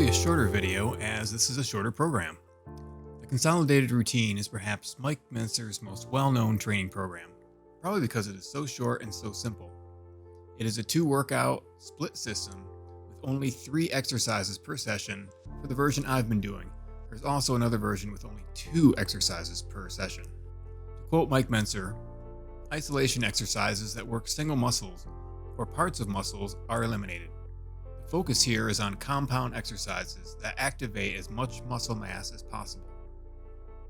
be a shorter video as this is a shorter program. The Consolidated Routine is perhaps Mike Mentzer's most well-known training program, probably because it is so short and so simple. It is a 2-workout split system with only 3 exercises per session for the version I've been doing. There's also another version with only 2 exercises per session. To quote Mike Mentzer, isolation exercises that work single muscles or parts of muscles are eliminated. The focus here is on compound exercises that activate as much muscle mass as possible.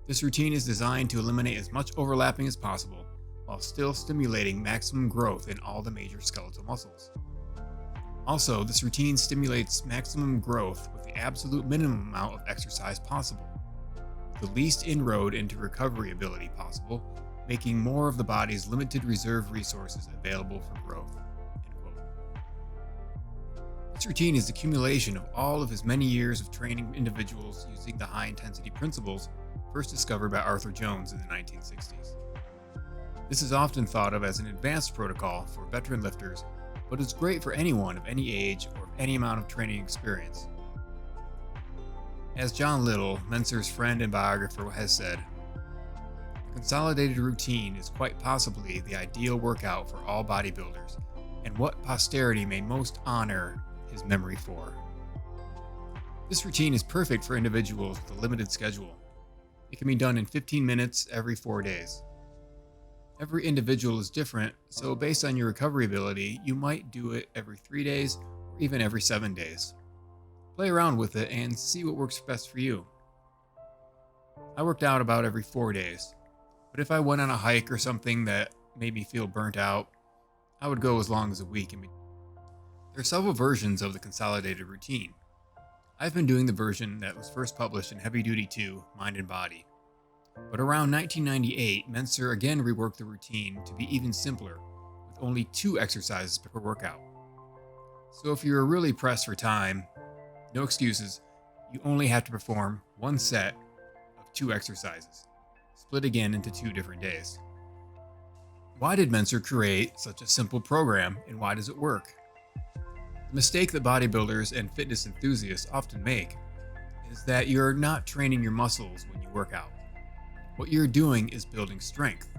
This routine is designed to eliminate as much overlapping as possible while still stimulating maximum growth in all the major skeletal muscles. Also, this routine stimulates maximum growth with the absolute minimum amount of exercise possible, with the least inroad into recovery ability possible, making more of the body's limited reserve resources available for growth. This routine is the accumulation of all of his many years of training individuals using the high-intensity principles first discovered by Arthur Jones in the 1960s. This is often thought of as an advanced protocol for veteran lifters, but is great for anyone of any age or of any amount of training experience. As John Little, Mentzer's friend and biographer, has said, the Consolidated Routine is quite possibly the ideal workout for all bodybuilders, and what posterity may most honor his memory for. This routine is perfect for individuals with a limited schedule. It can be done in 15 minutes every 4 days. Every individual is different, so based on your recovery ability, you might do it every 3 days or even every 7 days. Play around with it and see what works best for you. I worked out about every 4 days, but if I went on a hike or something that made me feel burnt out, I would go as long as a week. There are several versions of the Consolidated Routine. I've been doing the version that was first published in Heavy Duty 2, Mind and Body. But around 1998, Mentzer again reworked the routine to be even simpler, with only 2 exercises per workout. So if you're really pressed for time, no excuses, you only have to perform 1 set of 2 exercises, split again into 2 different days. Why did Mentzer create such a simple program, and why does it work? The mistake that bodybuilders and fitness enthusiasts often make is that you're not training your muscles when you work out. What you're doing is building strength.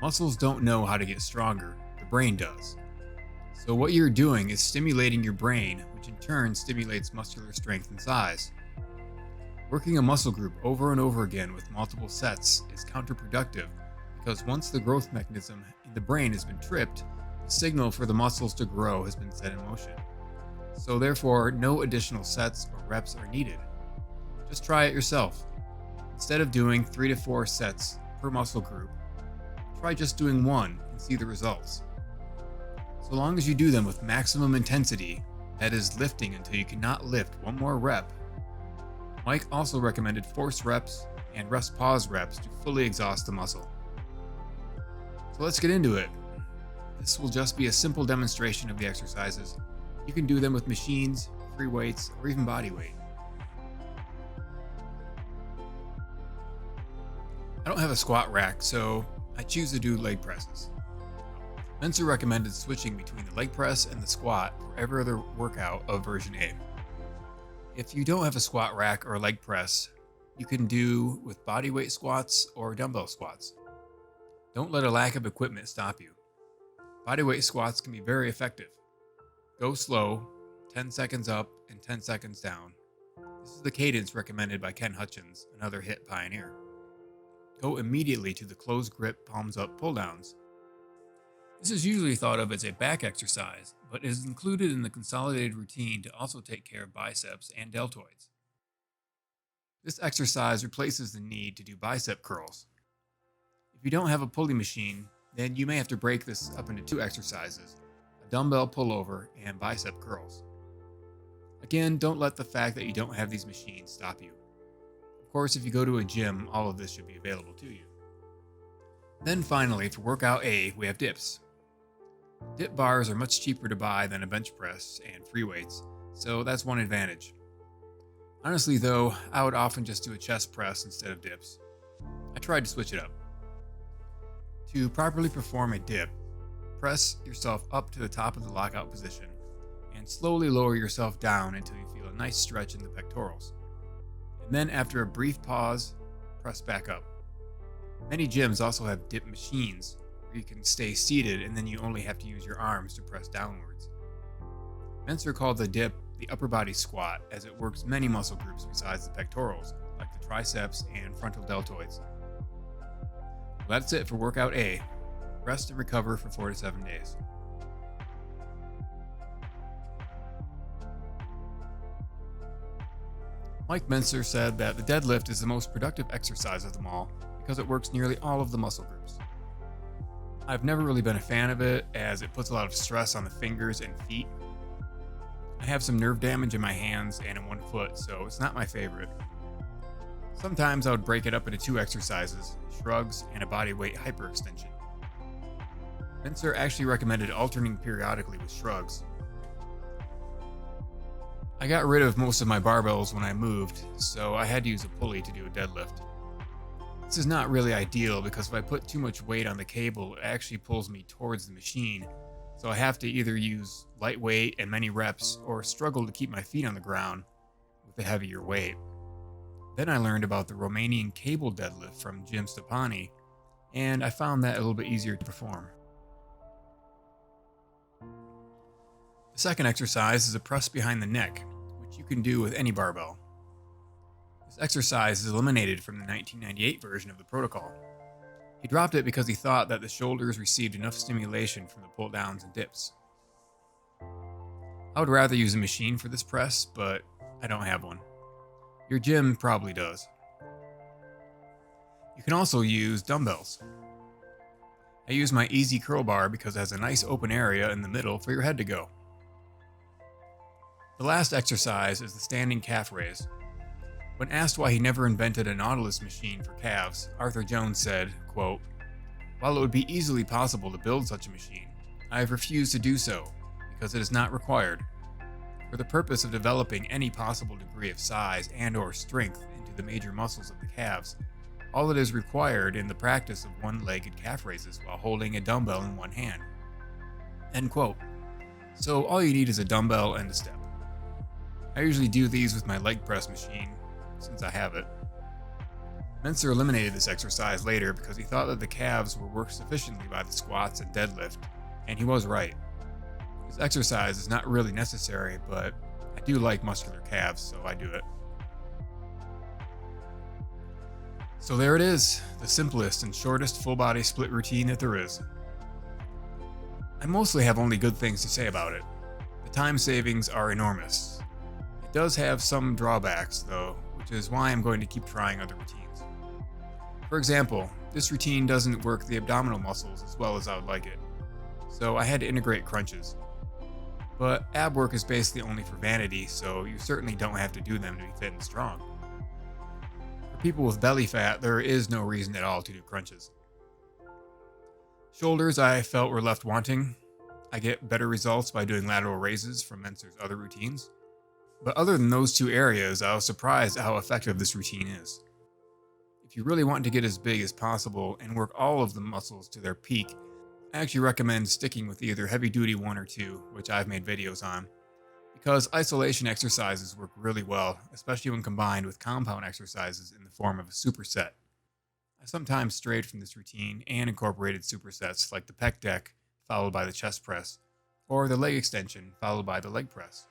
Muscles don't know how to get stronger, the brain does. So what you're doing is stimulating your brain, which in turn stimulates muscular strength and size. Working a muscle group over and over again with multiple sets is counterproductive because once the growth mechanism in the brain has been tripped, the signal for the muscles to grow has been set in motion. So therefore, no additional sets or reps are needed. Just try it yourself. Instead of doing 3 to 4 sets per muscle group, try just doing 1 and see the results. So long as you do them with maximum intensity, that is lifting until you cannot lift 1 more rep. Mike also recommended force reps and rest pause reps to fully exhaust the muscle. So let's get into it. This will just be a simple demonstration of the exercises. You can do them with machines, free weights, or even body weight. I don't have a squat rack, so I choose to do leg presses. Mentzer recommended switching between the leg press and the squat for every other workout of version A. If you don't have a squat rack or a leg press, you can do with body weight squats or dumbbell squats. Don't let a lack of equipment stop you. Bodyweight squats can be very effective. Go slow, 10 seconds up and 10 seconds down. This is the cadence recommended by Ken Hutchins, another HIIT pioneer. Go immediately to the closed grip palms up Pulldowns. This is usually thought of as a back exercise, but is included in the Consolidated Routine to also take care of biceps and deltoids. This exercise replaces the need to do bicep curls. If you don't have a pulley machine, then you may have to break this up into 2 exercises, a dumbbell pullover and bicep curls. Again, don't let the fact that you don't have these machines stop you. Of course, if you go to a gym, all of this should be available to you. Then finally, for workout A, we have dips. Dip bars are much cheaper to buy than a bench press and free weights, so that's one advantage. Honestly though, I would often just do a chest press instead of dips. I tried to switch it up. To properly perform a dip, press yourself up to the top of the lockout position and slowly lower yourself down until you feel a nice stretch in the pectorals. And then after a brief pause, press back up. Many gyms also have dip machines where you can stay seated and then you only have to use your arms to press downwards. Mentzer called the dip the upper body squat as it works many muscle groups besides the pectorals, like the triceps and frontal deltoids. Well, that's it for workout A. Rest and recover for 4 to 7 days. Mike Mentzer said that the deadlift is the most productive exercise of them all because it works nearly all of the muscle groups. I've never really been a fan of it as it puts a lot of stress on the fingers and feet. I have some nerve damage in my hands and in one foot, so it's not my favorite. Sometimes I would break it up into 2 exercises, shrugs and a body weight hyperextension. Mentzer actually recommended alternating periodically with shrugs. I got rid of most of my barbells when I moved, so I had to use a pulley to do a deadlift. This is not really ideal because if I put too much weight on the cable, it actually pulls me towards the machine, so I have to either use lightweight and many reps or struggle to keep my feet on the ground with a heavier weight. Then I learned about the Romanian cable deadlift from Jim Stepani, and I found that a little bit easier to perform. The second exercise is a press behind the neck, which you can do with any barbell. This exercise is eliminated from the 1998 version of the protocol. He dropped it because he thought that the shoulders received enough stimulation from the pull-downs and dips. I would rather use a machine for this press, but I don't have one. Your gym probably does. You can also use dumbbells. I use my Easy Curl Bar because it has a nice open area in the middle for your head to go. The last exercise is the standing calf raise. When asked why he never invented a Nautilus machine for calves, Arthur Jones said, quote, "While it would be easily possible to build such a machine, I have refused to do so because it is not required. For the purpose of developing any possible degree of size and/or strength into the major muscles of the calves, all that is required in the practice of one-legged calf raises while holding a dumbbell in one hand." End quote. So all you need is a dumbbell and a step. I usually do these with my leg press machine, since I have it. Mentzer eliminated this exercise later because he thought that the calves were worked sufficiently by the squats and deadlift, and he was right. This exercise is not really necessary, but I do like muscular calves, so I do it. So there it is, the simplest and shortest full body split routine that there is. I mostly have only good things to say about it. The time savings are enormous. It does have some drawbacks though, which is why I'm going to keep trying other routines. For example, this routine doesn't work the abdominal muscles as well as I would like it, so I had to integrate crunches. But ab work is basically only for vanity, so you certainly don't have to do them to be fit and strong. For people with belly fat, there is no reason at all to do crunches. Shoulders I felt were left wanting. I get better results by doing lateral raises from Mentzer's other routines. But other than those 2 areas, I was surprised at how effective this routine is. If you really want to get as big as possible and work all of the muscles to their peak, I actually recommend sticking with either heavy duty 1 or 2, which I've made videos on, because isolation exercises work really well, especially when combined with compound exercises in the form of a superset. I sometimes strayed from this routine and incorporated supersets like the pec deck followed by the chest press, or the leg extension followed by the leg press.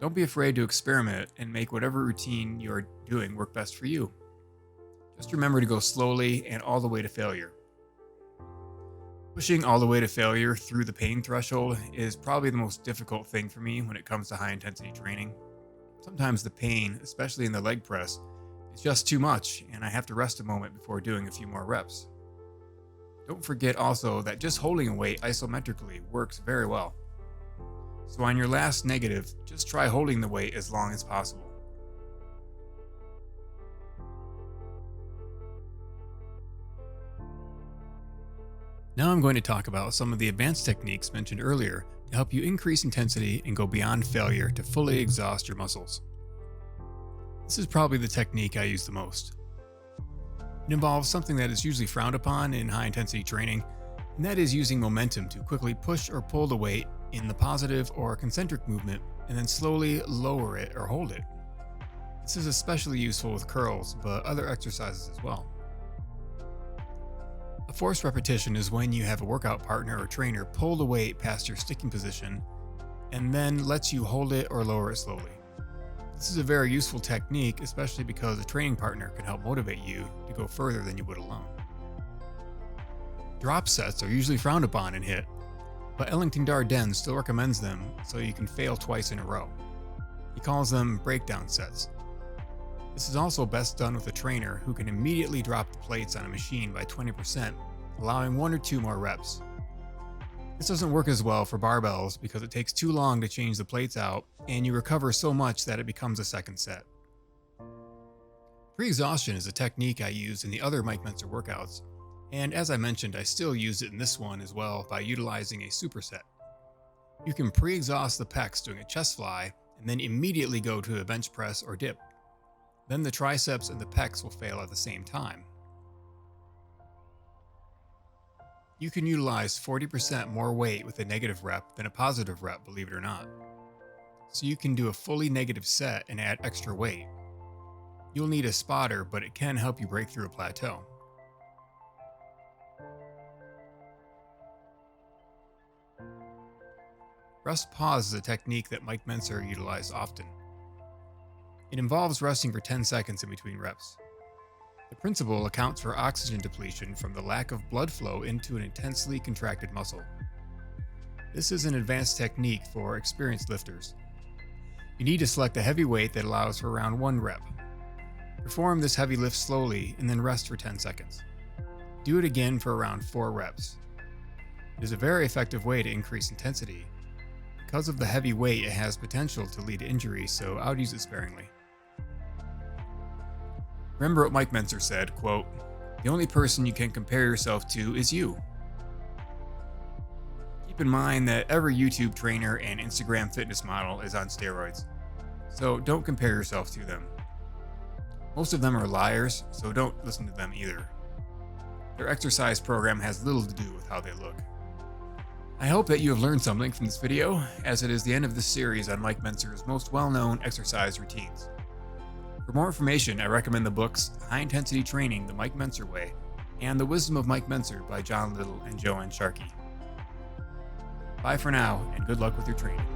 Don't be afraid to experiment and make whatever routine you're doing work best for you. Just remember to go slowly and all the way to failure. Pushing all the way to failure through the pain threshold is probably the most difficult thing for me when it comes to high intensity training. Sometimes the pain, especially in the leg press, is just too much and I have to rest a moment before doing a few more reps. Don't forget also that just holding a weight isometrically works very well. So on your last negative, just try holding the weight as long as possible. Now I'm going to talk about some of the advanced techniques mentioned earlier to help you increase intensity and go beyond failure to fully exhaust your muscles. This is probably the technique I use the most. It involves something that is usually frowned upon in high intensity training, and that is using momentum to quickly push or pull the weight in the positive or concentric movement and then slowly lower it or hold it. This is especially useful with curls, but other exercises as well. A forced repetition is when you have a workout partner or trainer pull the weight past your sticking position and then lets you hold it or lower it slowly. This is a very useful technique, especially because a training partner can help motivate you to go further than you would alone. Drop sets are usually frowned upon in HIIT, but Ellington Darden still recommends them so you can fail twice in a row. He calls them breakdown sets. This is also best done with a trainer who can immediately drop the plates on a machine by 20%, allowing 1 or 2 more reps. This doesn't work as well for barbells because it takes too long to change the plates out and you recover so much that it becomes a second set. Pre-exhaustion is a technique I use in the other Mike Mentzer workouts, and as I mentioned, I still use it in this one as well by utilizing a superset. You can pre-exhaust the pecs doing a chest fly and then immediately go to a bench press or dip. Then the triceps and the pecs will fail at the same time. You can utilize 40% more weight with a negative rep than a positive rep, believe it or not. So you can do a fully negative set and add extra weight. You'll need a spotter, but it can help you break through a plateau. Rest pause is a technique that Mike Mentzer utilized often. It involves resting for 10 seconds in between reps. The principle accounts for oxygen depletion from the lack of blood flow into an intensely contracted muscle. This is an advanced technique for experienced lifters. You need to select a heavy weight that allows for around 1 rep. Perform this heavy lift slowly and then rest for 10 seconds. Do it again for around 4 reps. It is a very effective way to increase intensity. Because of the heavy weight, it has potential to lead to injury, so I would use it sparingly. Remember what Mike Mentzer said, quote, "The only person you can compare yourself to is you." Keep in mind that every YouTube trainer and Instagram fitness model is on steroids, so don't compare yourself to them. Most of them are liars, so don't listen to them either. Their exercise program has little to do with how they look. I hope that you have learned something from this video, as it is the end of this series on Mike Mentzer's most well-known exercise routines. For more information, I recommend the books High Intensity Training the Mike Mentzer Way and The Wisdom of Mike Mentzer by John Little and Joanne Sharkey. Bye for now, and good luck with your training.